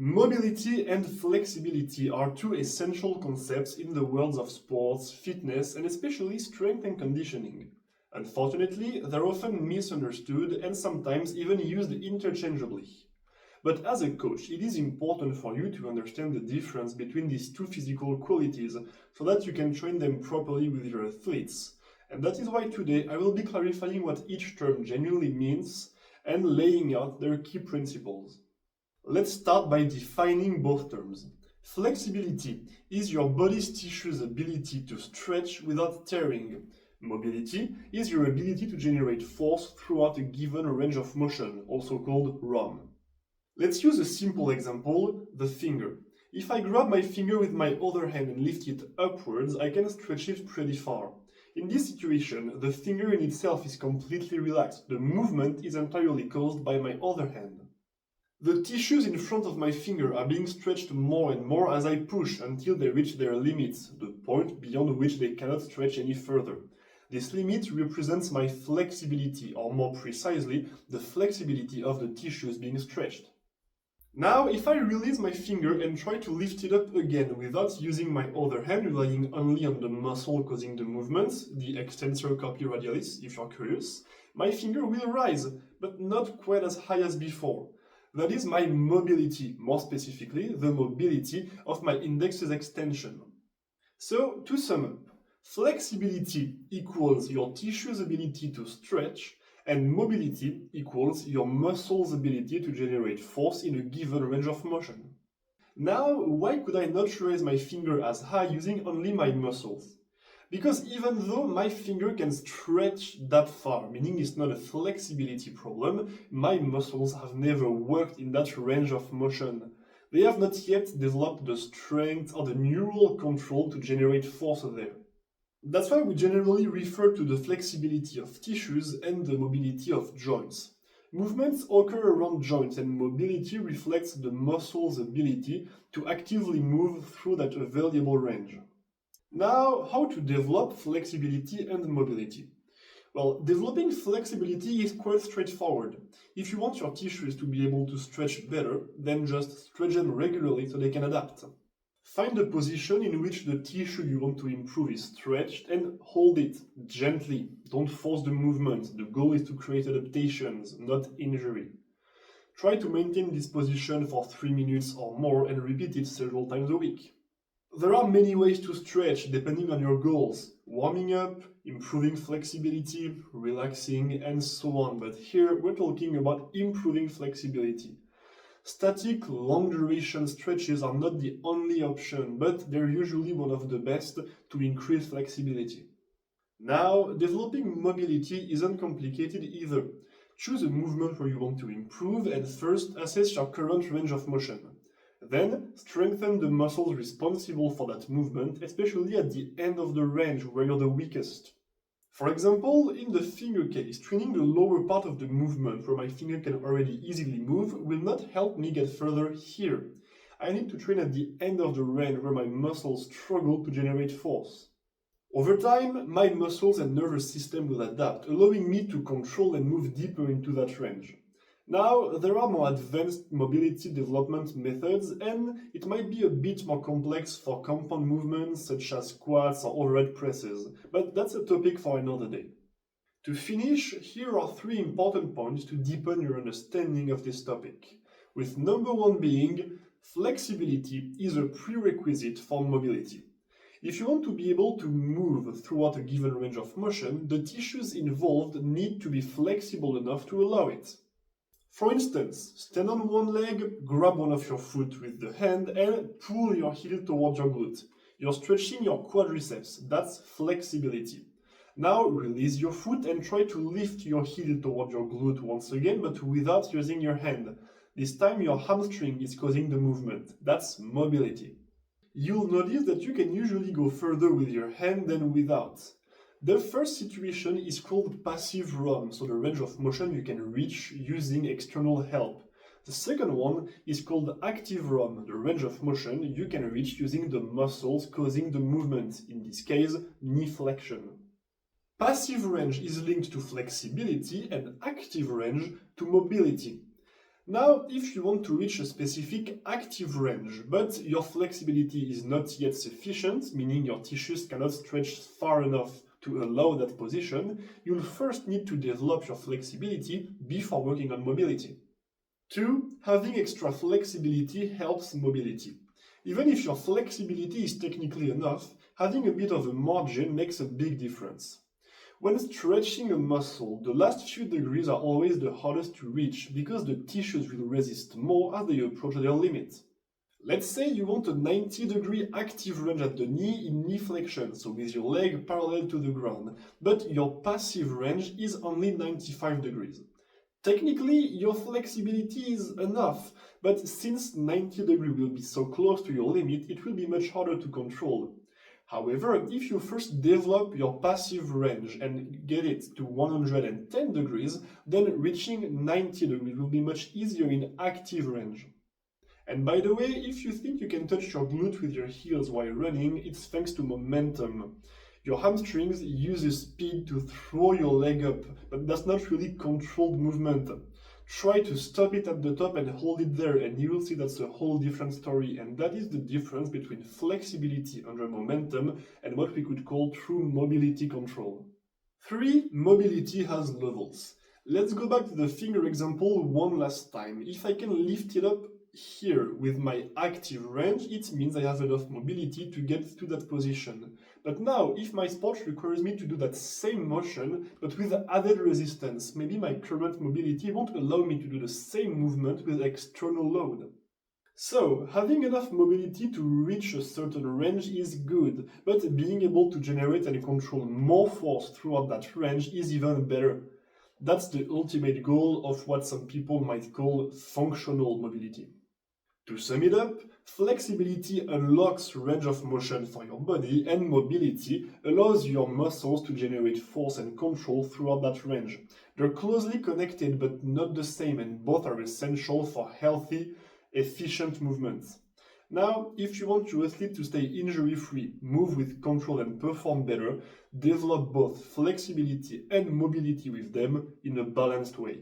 Mobility and flexibility are two essential concepts in the worlds of sports, fitness, and especially strength and conditioning. Unfortunately, they're often misunderstood and sometimes even used interchangeably. But as a coach, it is important for you to understand the difference between these two physical qualities so that you can train them properly with your athletes. And that is why today I will be clarifying what each term genuinely means and laying out their key principles. Let's start by defining both terms. Flexibility is your body's tissue's ability to stretch without tearing. Mobility is your ability to generate force throughout a given range of motion, also called ROM. Let's use a simple example, the finger. If I grab my finger with my other hand and lift it upwards, I can stretch it pretty far. In this situation, the finger in itself is completely relaxed. The movement is entirely caused by my other hand. The tissues in front of my finger are being stretched more and more as I push until they reach their limits, the point beyond which they cannot stretch any further. This limit represents my flexibility, or more precisely, the flexibility of the tissues being stretched. Now, if I release my finger and try to lift it up again without using my other hand, relying only on the muscle causing the movements, the extensor carpi radialis, if you're curious, my finger will rise, but not quite as high as before. That is my mobility, more specifically, the mobility of my index's extension. So, to sum up, flexibility equals your tissue's ability to stretch, and mobility equals your muscle's ability to generate force in a given range of motion. Now, why could I not raise my finger as high using only my muscles? Because even though my finger can stretch that far, meaning it's not a flexibility problem, my muscles have never worked in that range of motion. They have not yet developed the strength or the neural control to generate force there. That's why we generally refer to the flexibility of tissues and the mobility of joints. Movements occur around joints, and mobility reflects the muscle's ability to actively move through that available range. Now, how to develop flexibility and mobility? Well, developing flexibility is quite straightforward. If you want your tissues to be able to stretch better, then just stretch them regularly so they can adapt. Find a position in which the tissue you want to improve is stretched and hold it gently. Don't force the movement. The goal is to create adaptations, not injury. Try to maintain this position for 3 minutes or more and repeat it several times a week. There are many ways to stretch depending on your goals. Warming up, improving flexibility, relaxing, and so on. But here we're talking about improving flexibility. Static, long-duration stretches are not the only option, but they're usually one of the best to increase flexibility. Now, developing mobility isn't complicated either. Choose a movement where you want to improve and first assess your current range of motion. Then, strengthen the muscles responsible for that movement, especially at the end of the range where you're the weakest. For example, in the finger case, training the lower part of the movement where my finger can already easily move will not help me get further here. I need to train at the end of the range where my muscles struggle to generate force. Over time, my muscles and nervous system will adapt, allowing me to control and move deeper into that range. Now, there are more advanced mobility development methods, and it might be a bit more complex for compound movements such as squats or overhead presses, but that's a topic for another day. To finish, here are 3 important points to deepen your understanding of this topic, with number 1 being flexibility is a prerequisite for mobility. If you want to be able to move throughout a given range of motion, the tissues involved need to be flexible enough to allow it. For instance, stand on one leg, grab one of your foot with the hand and pull your heel towards your glute. You're stretching your quadriceps, that's flexibility. Now release your foot and try to lift your heel towards your glute once again, but without using your hand. This time your hamstring is causing the movement, that's mobility. You'll notice that you can usually go further with your hand than without. The first situation is called passive ROM, so the range of motion you can reach using external help. The second one is called active ROM, the range of motion you can reach using the muscles causing the movement, in this case, knee flexion. Passive range is linked to flexibility and active range to mobility. Now, if you want to reach a specific active range, but your flexibility is not yet sufficient, meaning your tissues cannot stretch far enough to allow that position, you'll first need to develop your flexibility before working on mobility. 2. Having extra flexibility helps mobility. Even if your flexibility is technically enough, having a bit of a margin makes a big difference. When stretching a muscle, the last few degrees are always the hardest to reach because the tissues will resist more as they approach their limit. Let's say you want a 90-degree active range at the knee in knee flexion, so with your leg parallel to the ground, but your passive range is only 95 degrees. Technically, your flexibility is enough, but since 90 degrees will be so close to your limit, it will be much harder to control. However, if you first develop your passive range and get it to 110 degrees, then reaching 90 degrees will be much easier in active range. And by the way, if you think you can touch your glute with your heels while running, it's thanks to momentum. Your hamstrings use the speed to throw your leg up, but that's not really controlled movement. Try to stop it at the top and hold it there, and you will see that's a whole different story. And that is the difference between flexibility under momentum and what we could call true mobility control. 3. Mobility has levels. Let's go back to the finger example one last time. If I can lift it up here with my active range, it means I have enough mobility to get to that position. But now, if my sport requires me to do that same motion, but with added resistance, maybe my current mobility won't allow me to do the same movement with external load. So, having enough mobility to reach a certain range is good, but being able to generate and control more force throughout that range is even better. That's the ultimate goal of what some people might call functional mobility. To sum it up, flexibility unlocks range of motion for your body, and mobility allows your muscles to generate force and control throughout that range. They're closely connected but not the same, and both are essential for healthy, efficient movements. Now, if you want your athlete to stay injury-free, move with control and perform better, develop both flexibility and mobility with them in a balanced way.